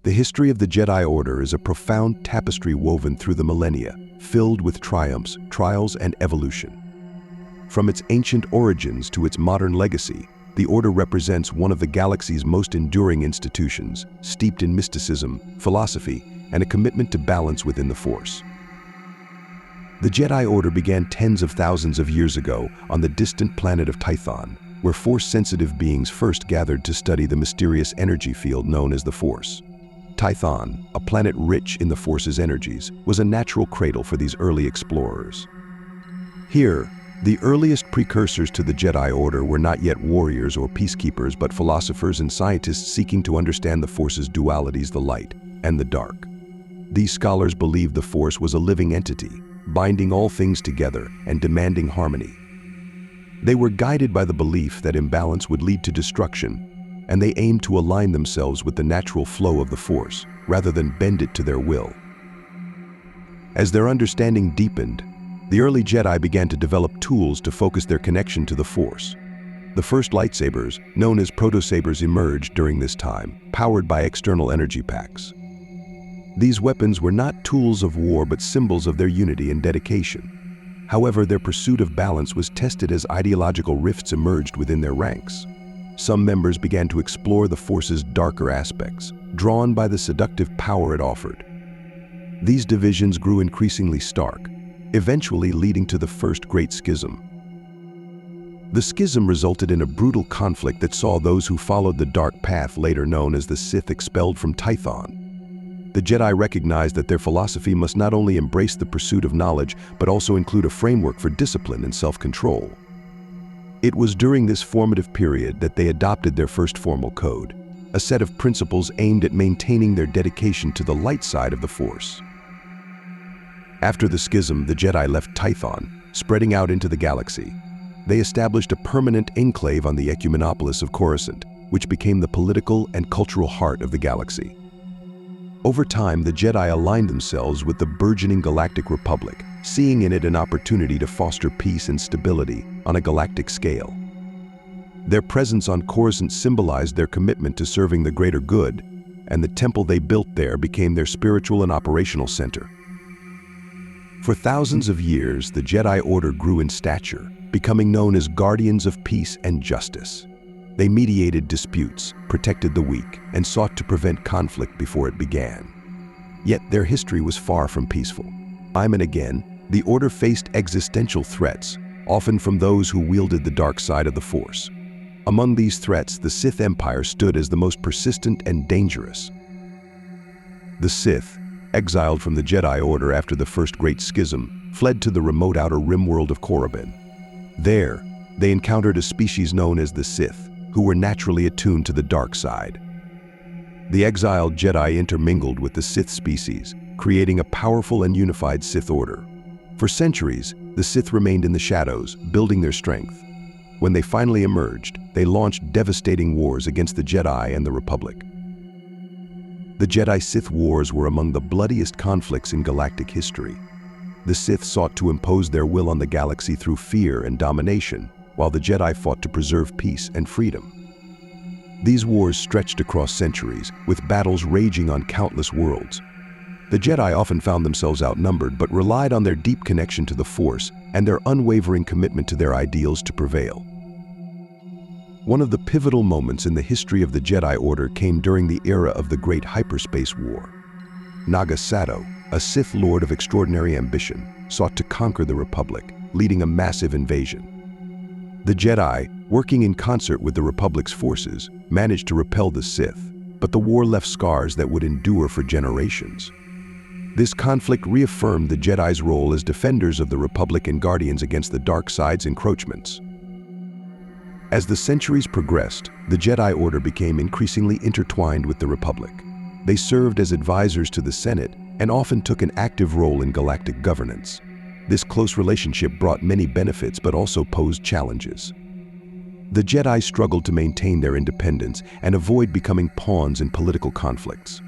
The history of the Jedi Order is a profound tapestry woven through the millennia, filled with triumphs, trials, and evolution. From its ancient origins to its modern legacy, the Order represents one of the galaxy's most enduring institutions, steeped in mysticism, philosophy, and a commitment to balance within the Force. The Jedi Order began tens of thousands of years ago on the distant planet of Tython, where Force-sensitive beings first gathered to study the mysterious energy field known as the Force. Tython, a planet rich in the Force's energies, was a natural cradle for these early explorers. Here, the earliest precursors to the Jedi Order were not yet warriors or peacekeepers, but philosophers and scientists seeking to understand the Force's dualities, the light and the dark. These scholars believed the Force was a living entity, binding all things together and demanding harmony. They were guided by the belief that imbalance would lead to destruction, and they aimed to align themselves with the natural flow of the Force, rather than bend it to their will. As their understanding deepened, the early Jedi began to develop tools to focus their connection to the Force. The first lightsabers, known as protosabers, emerged during this time, powered by external energy packs. These weapons were not tools of war but symbols of their unity and dedication. However, their pursuit of balance was tested as ideological rifts emerged within their ranks. Some members began to explore the Force's darker aspects, drawn by the seductive power it offered. These divisions grew increasingly stark, eventually leading to the First Great Schism. The schism resulted in a brutal conflict that saw those who followed the dark path, later known as the Sith, expelled from Tython. The Jedi recognized that their philosophy must not only embrace the pursuit of knowledge, but also include a framework for discipline and self-control. It was during this formative period that they adopted their first formal code, a set of principles aimed at maintaining their dedication to the light side of the Force. After the schism, the Jedi left Tython, spreading out into the galaxy. They established a permanent enclave on the Ecumenopolis of Coruscant, which became the political and cultural heart of the galaxy. Over time, the Jedi aligned themselves with the burgeoning Galactic Republic, seeing in it an opportunity to foster peace and stability on a galactic scale. Their presence on Coruscant symbolized their commitment to serving the greater good, and the temple they built there became their spiritual and operational center. For thousands of years, the Jedi Order grew in stature, becoming known as guardians of peace and justice. They mediated disputes, protected the weak, and sought to prevent conflict before it began. Yet their history was far from peaceful. Time and again, the Order faced existential threats, often from those who wielded the dark side of the Force. Among these threats, the Sith Empire stood as the most persistent and dangerous. The Sith, exiled from the Jedi Order after the First Great Schism, fled to the remote outer rim world of Korriban. There, they encountered a species known as the Sith, who were naturally attuned to the dark side. The exiled Jedi intermingled with the Sith species, creating a powerful and unified Sith Order. For centuries, the Sith remained in the shadows, building their strength. When they finally emerged, they launched devastating wars against the Jedi and the Republic. The Jedi-Sith wars were among the bloodiest conflicts in galactic history. The Sith sought to impose their will on the galaxy through fear and domination, while the Jedi fought to preserve peace and freedom. These wars stretched across centuries, with battles raging on countless worlds. The Jedi often found themselves outnumbered, but relied on their deep connection to the Force and their unwavering commitment to their ideals to prevail. One of the pivotal moments in the history of the Jedi Order came during the era of the Great Hyperspace War. Naga Sato, a Sith Lord of extraordinary ambition, sought to conquer the Republic, leading a massive invasion. The Jedi, working in concert with the Republic's forces, managed to repel the Sith, but the war left scars that would endure for generations. This conflict reaffirmed the Jedi's role as defenders of the Republic and guardians against the dark side's encroachments. As the centuries progressed, the Jedi Order became increasingly intertwined with the Republic. They served as advisors to the Senate and often took an active role in galactic governance. This close relationship brought many benefits but also posed challenges. The Jedi struggled to maintain their independence and avoid becoming pawns in political conflicts.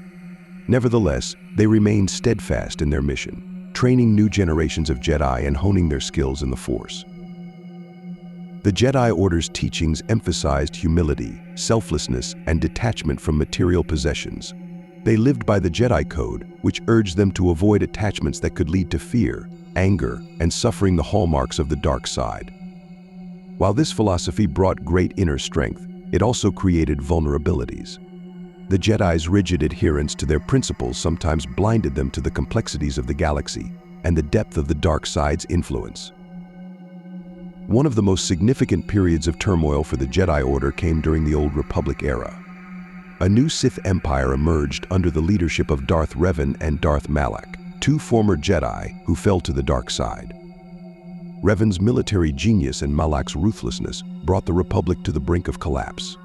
Nevertheless, they remained steadfast in their mission, training new generations of Jedi and honing their skills in the Force. The Jedi Order's teachings emphasized humility, selflessness, and detachment from material possessions. They lived by the Jedi Code, which urged them to avoid attachments that could lead to fear, anger, and suffering, the hallmarks of the dark side. While this philosophy brought great inner strength, it also created vulnerabilities. The Jedi's rigid adherence to their principles sometimes blinded them to the complexities of the galaxy and the depth of the dark side's influence. One of the most significant periods of turmoil for the Jedi Order came during the Old Republic era. A new Sith Empire emerged under the leadership of Darth Revan and Darth Malak, two former Jedi who fell to the dark side. Revan's military genius and Malak's ruthlessness brought the Republic to the brink of collapse.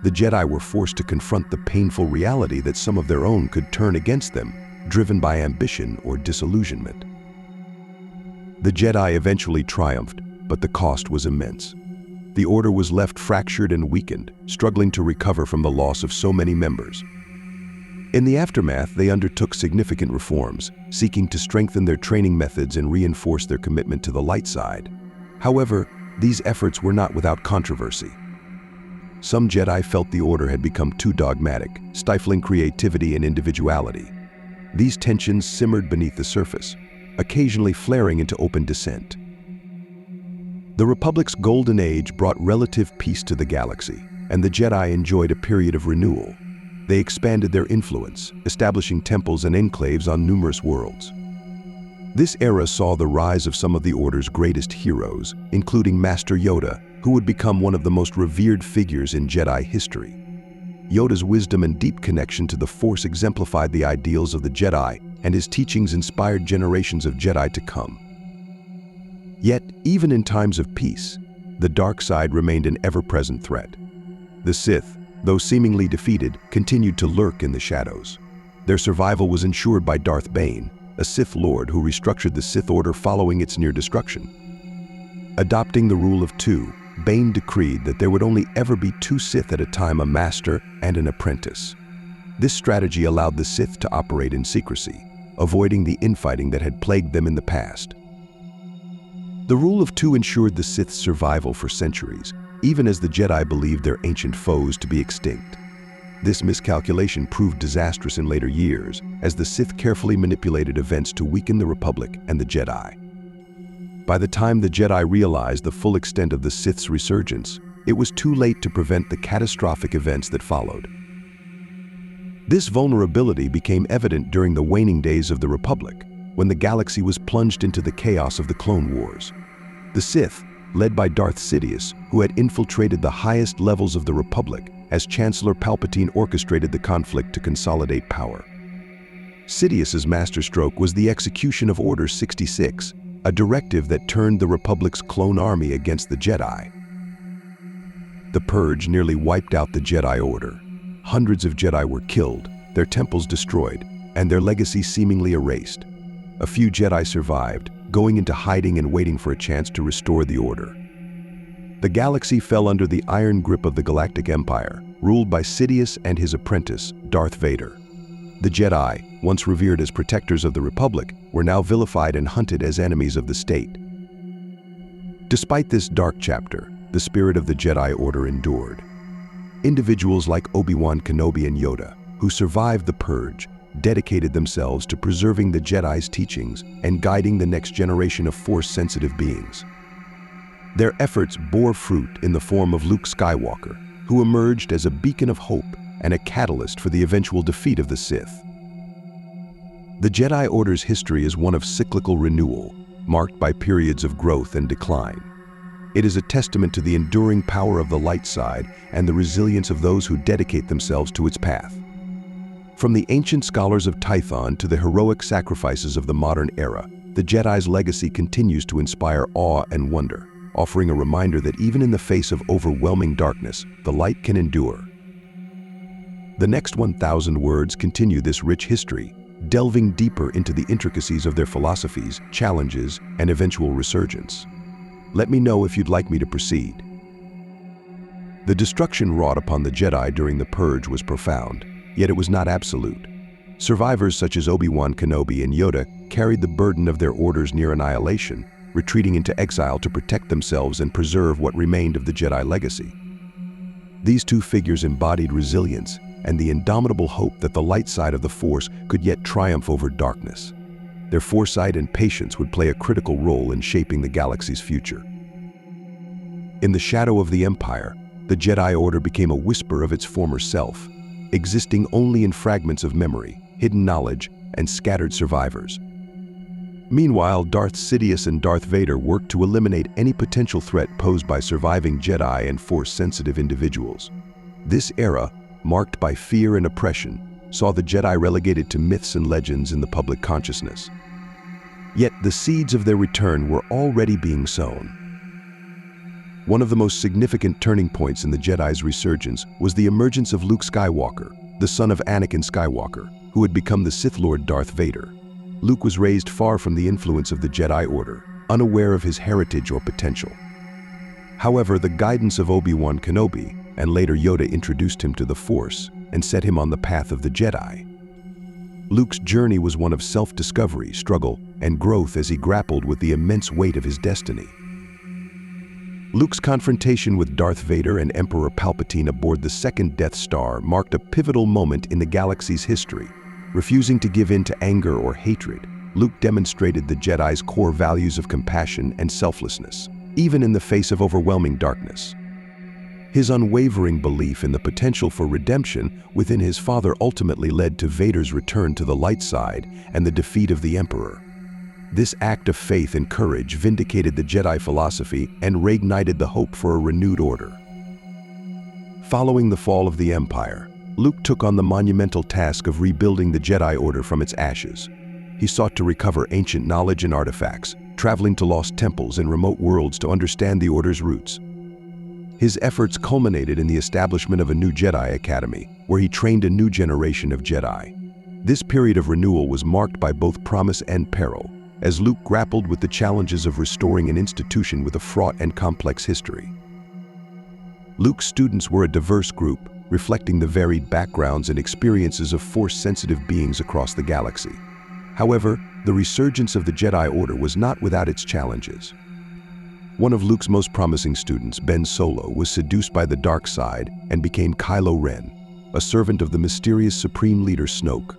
The Jedi were forced to confront the painful reality that some of their own could turn against them, driven by ambition or disillusionment. The Jedi eventually triumphed, but the cost was immense. The Order was left fractured and weakened, struggling to recover from the loss of so many members. In the aftermath, they undertook significant reforms, seeking to strengthen their training methods and reinforce their commitment to the light side. However, these efforts were not without controversy. Some Jedi felt the Order had become too dogmatic, stifling creativity and individuality. These tensions simmered beneath the surface, occasionally flaring into open dissent. The Republic's golden age brought relative peace to the galaxy, and the Jedi enjoyed a period of renewal. They expanded their influence, establishing temples and enclaves on numerous worlds. This era saw the rise of some of the Order's greatest heroes, including Master Yoda, who would become one of the most revered figures in Jedi history. Yoda's wisdom and deep connection to the Force exemplified the ideals of the Jedi, and his teachings inspired generations of Jedi to come. Yet, even in times of peace, the dark side remained an ever-present threat. The Sith, though seemingly defeated, continued to lurk in the shadows. Their survival was ensured by Darth Bane, a Sith Lord who restructured the Sith Order following its near destruction. Adopting the rule of two, Bane decreed that there would only ever be two Sith at a time, a master and an apprentice. This strategy allowed the Sith to operate in secrecy, avoiding the infighting that had plagued them in the past. The rule of two ensured the Sith's survival for centuries, even as the Jedi believed their ancient foes to be extinct. This miscalculation proved disastrous in later years, as the Sith carefully manipulated events to weaken the Republic and the Jedi. By the time the Jedi realized the full extent of the Sith's resurgence, it was too late to prevent the catastrophic events that followed. This vulnerability became evident during the waning days of the Republic, when the galaxy was plunged into the chaos of the Clone Wars. The Sith, led by Darth Sidious, who had infiltrated the highest levels of the Republic, as Chancellor Palpatine orchestrated the conflict to consolidate power. Sidious's masterstroke was the execution of Order 66, a directive that turned the Republic's clone army against the Jedi. The Purge nearly wiped out the Jedi Order. Hundreds of Jedi were killed, their temples destroyed, and their legacy seemingly erased. A few Jedi survived, going into hiding and waiting for a chance to restore the Order. The galaxy fell under the iron grip of the Galactic Empire, ruled by Sidious and his apprentice, Darth Vader. The Jedi, once revered as protectors of the Republic, were now vilified and hunted as enemies of the state. Despite this dark chapter, the spirit of the Jedi Order endured. Individuals like Obi-Wan Kenobi and Yoda, who survived the Purge, dedicated themselves to preserving the Jedi's teachings and guiding the next generation of Force-sensitive beings. Their efforts bore fruit in the form of Luke Skywalker, who emerged as a beacon of hope and a catalyst for the eventual defeat of the Sith. The Jedi Order's history is one of cyclical renewal, marked by periods of growth and decline. It is a testament to the enduring power of the light side and the resilience of those who dedicate themselves to its path. From the ancient scholars of Tython to the heroic sacrifices of the modern era, the Jedi's legacy continues to inspire awe and wonder, offering a reminder that even in the face of overwhelming darkness, the light can endure. The next 1,000 words continue this rich history, delving deeper into the intricacies of their philosophies, challenges, and eventual resurgence. Let me know if you'd like me to proceed. The destruction wrought upon the Jedi during the Purge was profound, yet it was not absolute. Survivors such as Obi-Wan Kenobi and Yoda carried the burden of their order's near annihilation, retreating into exile to protect themselves and preserve what remained of the Jedi legacy. These two figures embodied resilience, and the indomitable hope that the light side of the Force could yet triumph over darkness. Their foresight and patience would play a critical role in shaping the galaxy's future. In the shadow of the Empire, the Jedi Order became a whisper of its former self, existing only in fragments of memory, hidden knowledge, and scattered survivors. Meanwhile, Darth Sidious and Darth Vader worked to eliminate any potential threat posed by surviving Jedi and Force-sensitive individuals. This era, marked by fear and oppression, saw the Jedi relegated to myths and legends in the public consciousness. Yet the seeds of their return were already being sown. One of the most significant turning points in the Jedi's resurgence was the emergence of Luke Skywalker, the son of Anakin Skywalker, who had become the Sith Lord Darth Vader. Luke was raised far from the influence of the Jedi Order, unaware of his heritage or potential. However, the guidance of Obi-Wan Kenobi, and later Yoda, introduced him to the Force and set him on the path of the Jedi. Luke's journey was one of self-discovery, struggle, and growth as he grappled with the immense weight of his destiny. Luke's confrontation with Darth Vader and Emperor Palpatine aboard the second Death Star marked a pivotal moment in the galaxy's history. Refusing to give in to anger or hatred, Luke demonstrated the Jedi's core values of compassion and selflessness, even in the face of overwhelming darkness. His unwavering belief in the potential for redemption within his father ultimately led to Vader's return to the light side and the defeat of the Emperor. This act of faith and courage vindicated the Jedi philosophy and reignited the hope for a renewed order. Following the fall of the Empire, Luke took on the monumental task of rebuilding the Jedi Order from its ashes. He sought to recover ancient knowledge and artifacts, traveling to lost temples and remote worlds to understand the Order's roots. His efforts culminated in the establishment of a new Jedi Academy, where he trained a new generation of Jedi. This period of renewal was marked by both promise and peril, as Luke grappled with the challenges of restoring an institution with a fraught and complex history. Luke's students were a diverse group, reflecting the varied backgrounds and experiences of Force-sensitive beings across the galaxy. However, the resurgence of the Jedi Order was not without its challenges. One of Luke's most promising students, Ben Solo, was seduced by the dark side and became Kylo Ren, a servant of the mysterious Supreme Leader Snoke.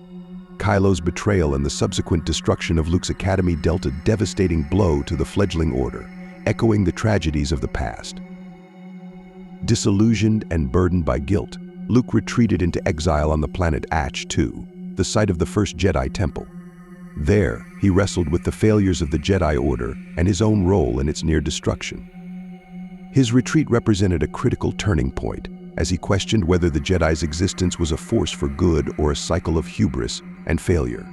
Kylo's betrayal and the subsequent destruction of Luke's academy dealt a devastating blow to the fledgling Order, echoing the tragedies of the past. Disillusioned and burdened by guilt, Luke retreated into exile on the planet Ash II, the site of the first Jedi Temple. There, he wrestled with the failures of the Jedi Order and his own role in its near destruction. His retreat represented a critical turning point, as he questioned whether the Jedi's existence was a force for good or a cycle of hubris and failure.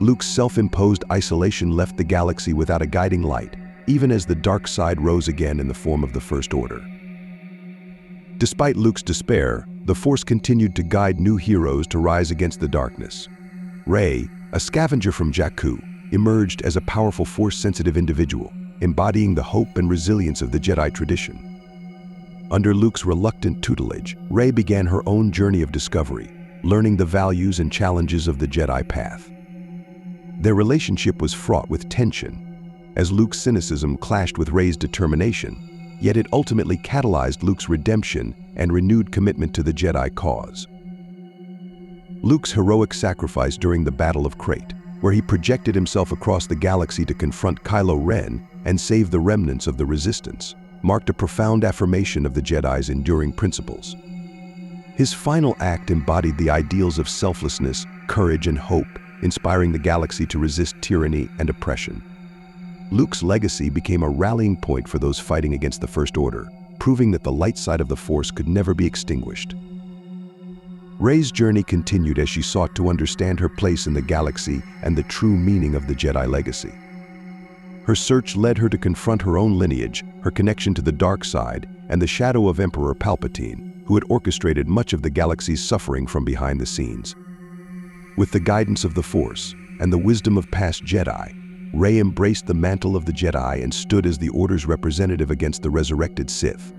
Luke's self-imposed isolation left the galaxy without a guiding light, even as the dark side rose again in the form of the First Order. Despite Luke's despair, the Force continued to guide new heroes to rise against the darkness. Rey, a scavenger from Jakku, emerged as a powerful Force-sensitive individual, embodying the hope and resilience of the Jedi tradition. Under Luke's reluctant tutelage, Rey began her own journey of discovery, learning the values and challenges of the Jedi path. Their relationship was fraught with tension, as Luke's cynicism clashed with Rey's determination, yet it ultimately catalyzed Luke's redemption and renewed commitment to the Jedi cause. Luke's heroic sacrifice during the Battle of Crate, where he projected himself across the galaxy to confront Kylo Ren and save the remnants of the Resistance, marked a profound affirmation of the Jedi's enduring principles. His final act embodied the ideals of selflessness, courage, and hope, inspiring the galaxy to resist tyranny and oppression. Luke's legacy became a rallying point for those fighting against the First Order, proving that the light side of the Force could never be extinguished. Rey's journey continued as she sought to understand her place in the galaxy and the true meaning of the Jedi legacy. Her search led her to confront her own lineage, her connection to the dark side, and the shadow of Emperor Palpatine, who had orchestrated much of the galaxy's suffering from behind the scenes. With the guidance of the Force and the wisdom of past Jedi, Rey embraced the mantle of the Jedi and stood as the Order's representative against the resurrected Sith.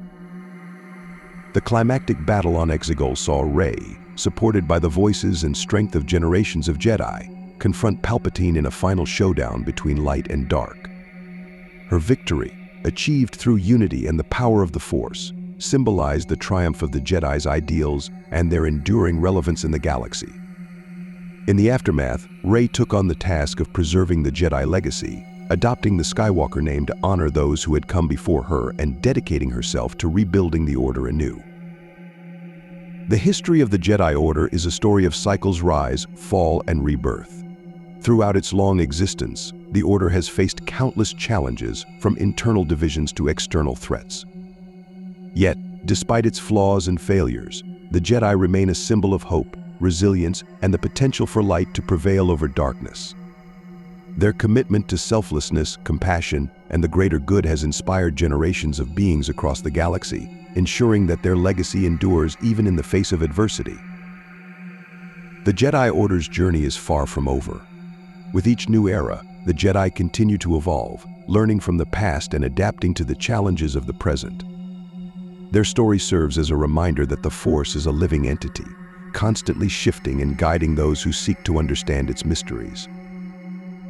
The climactic battle on Exegol saw Rey, supported by the voices and strength of generations of Jedi, confront Palpatine in a final showdown between light and dark. Her victory, achieved through unity and the power of the Force, symbolized the triumph of the Jedi's ideals and their enduring relevance in the galaxy. In the aftermath, Rey took on the task of preserving the Jedi legacy, adopting the Skywalker name to honor those who had come before her and dedicating herself to rebuilding the Order anew. The history of the Jedi Order is a story of cycles, rise, fall, and rebirth. Throughout its long existence, the Order has faced countless challenges, from internal divisions to external threats. Yet, despite its flaws and failures, the Jedi remain a symbol of hope, resilience, and the potential for light to prevail over darkness. Their commitment to selflessness, compassion, and the greater good has inspired generations of beings across the galaxy, ensuring that their legacy endures even in the face of adversity. The Jedi Order's journey is far from over. With each new era, the Jedi continue to evolve, learning from the past and adapting to the challenges of the present. Their story serves as a reminder that the Force is a living entity, constantly shifting and guiding those who seek to understand its mysteries.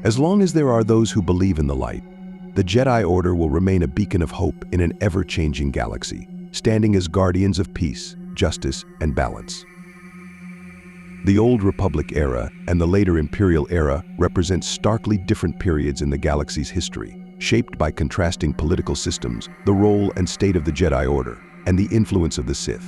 As long as there are those who believe in the light, the Jedi Order will remain a beacon of hope in an ever-changing galaxy, standing as guardians of peace, justice, and balance. The Old Republic era and the later Imperial era represent starkly different periods in the galaxy's history, shaped by contrasting political systems, the role and state of the Jedi Order, and the influence of the Sith.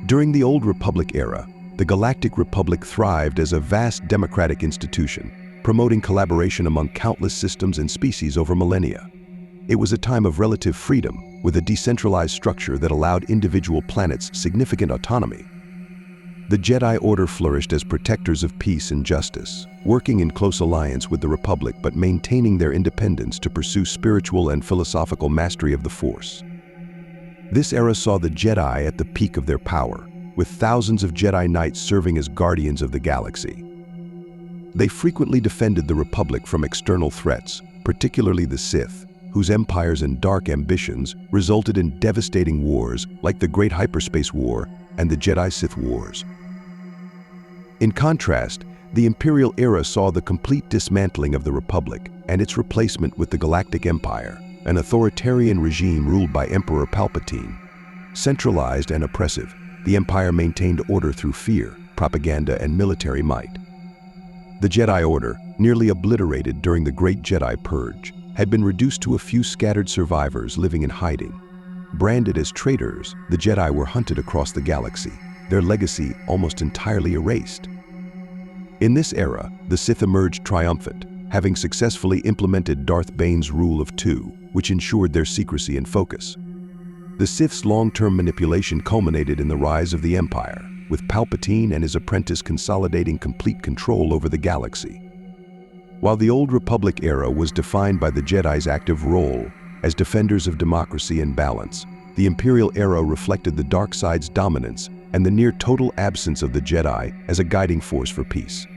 During the Old Republic era, the Galactic Republic thrived as a vast democratic institution, promoting collaboration among countless systems and species over millennia. It was a time of relative freedom, with a decentralized structure that allowed individual planets significant autonomy. The Jedi Order flourished as protectors of peace and justice, working in close alliance with the Republic but maintaining their independence to pursue spiritual and philosophical mastery of the Force. This era saw the Jedi at the peak of their power, with thousands of Jedi Knights serving as guardians of the galaxy. They frequently defended the Republic from external threats, particularly the Sith, whose empires and dark ambitions resulted in devastating wars like the Great Hyperspace War and the Jedi-Sith Wars. In contrast, the Imperial era saw the complete dismantling of the Republic and its replacement with the Galactic Empire, an authoritarian regime ruled by Emperor Palpatine. Centralized and oppressive, the Empire maintained order through fear, propaganda, and military might. The Jedi Order, nearly obliterated during the Great Jedi Purge, had been reduced to a few scattered survivors living in hiding. Branded as traitors, the Jedi were hunted across the galaxy, their legacy almost entirely erased. In this era, the Sith emerged triumphant, having successfully implemented Darth Bane's Rule of Two, which ensured their secrecy and focus. The Sith's long-term manipulation culminated in the rise of the Empire, with Palpatine and his apprentice consolidating complete control over the galaxy. While the Old Republic era was defined by the Jedi's active role as defenders of democracy and balance, the Imperial era reflected the dark side's dominance and the near-total absence of the Jedi as a guiding force for peace.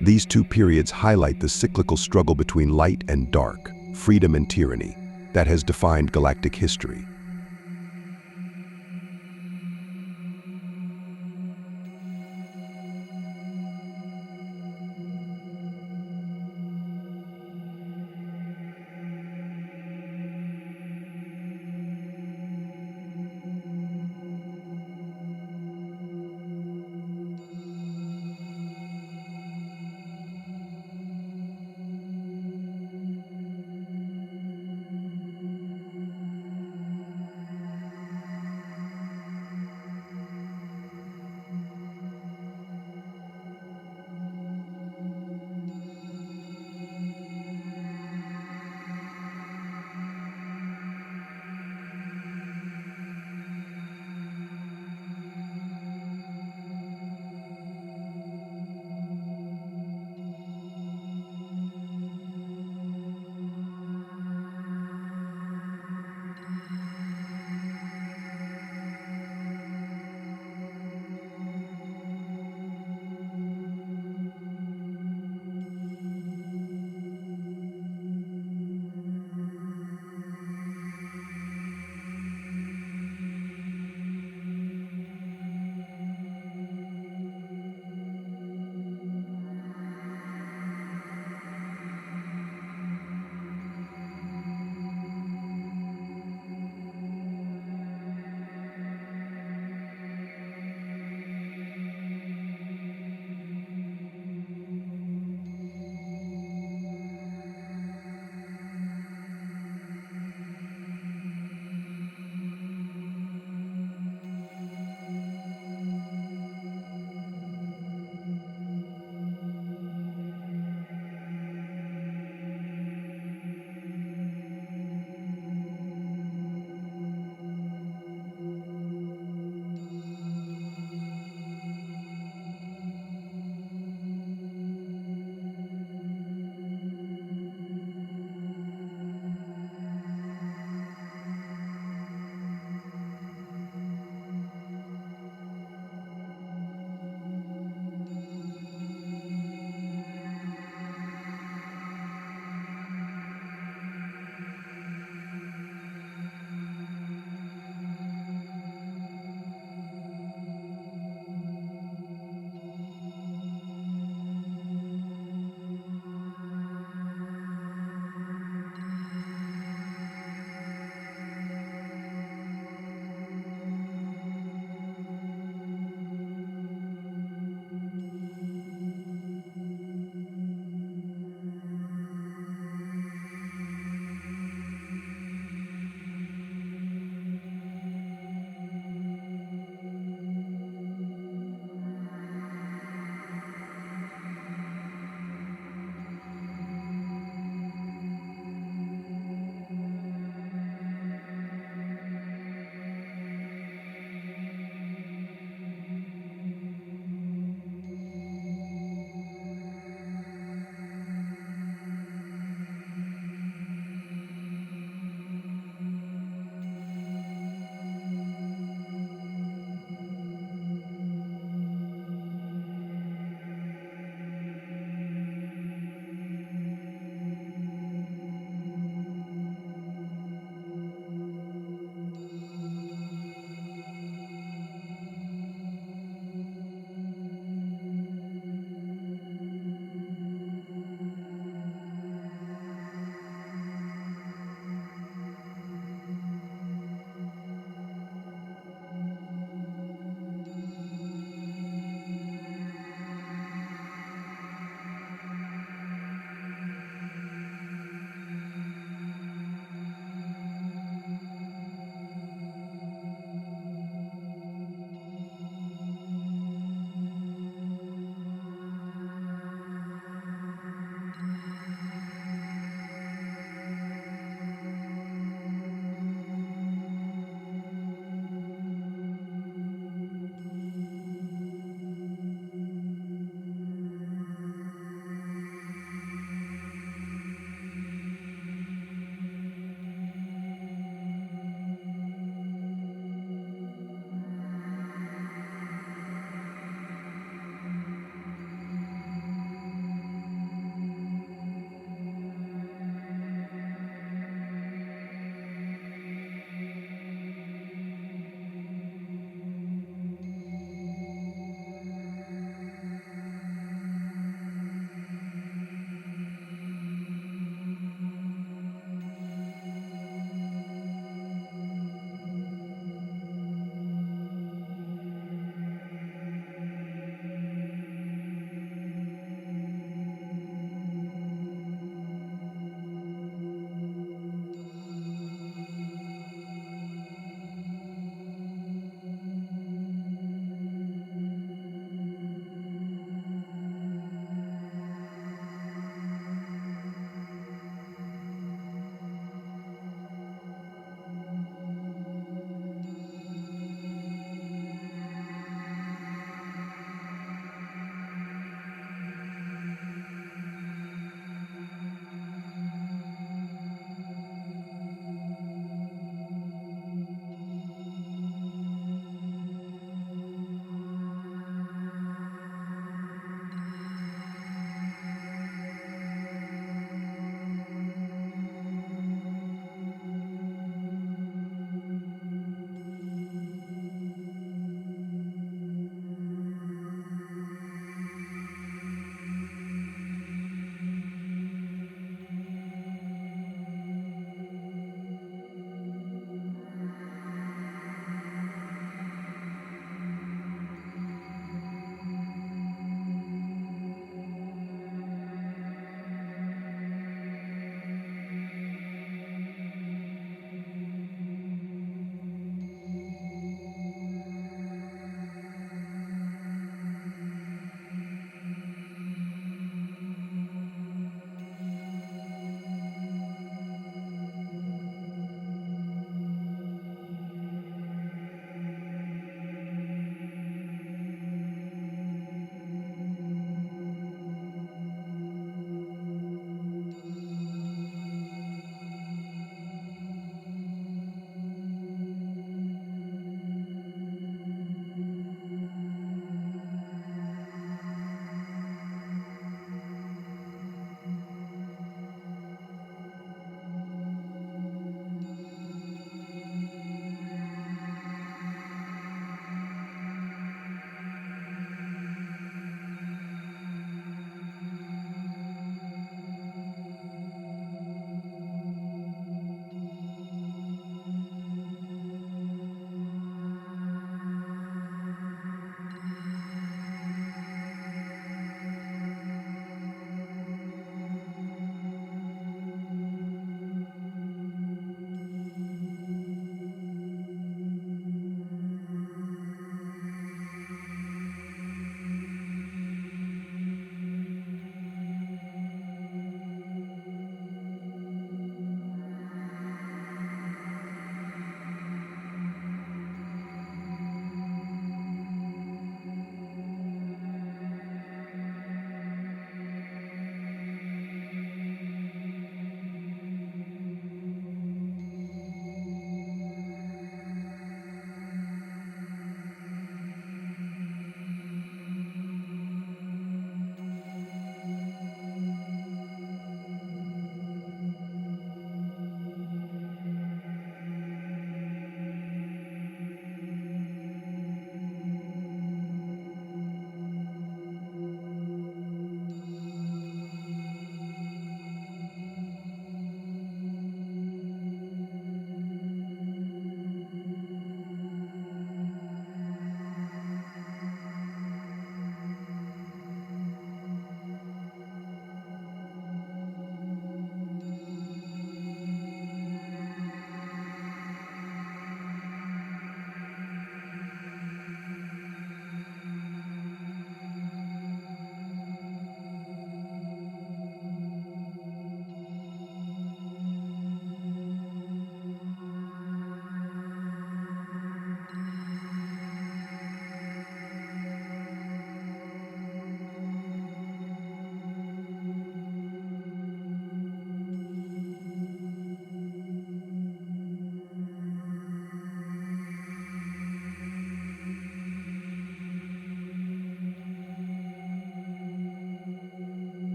These two periods highlight the cyclical struggle between light and dark, freedom and tyranny, that has defined galactic history.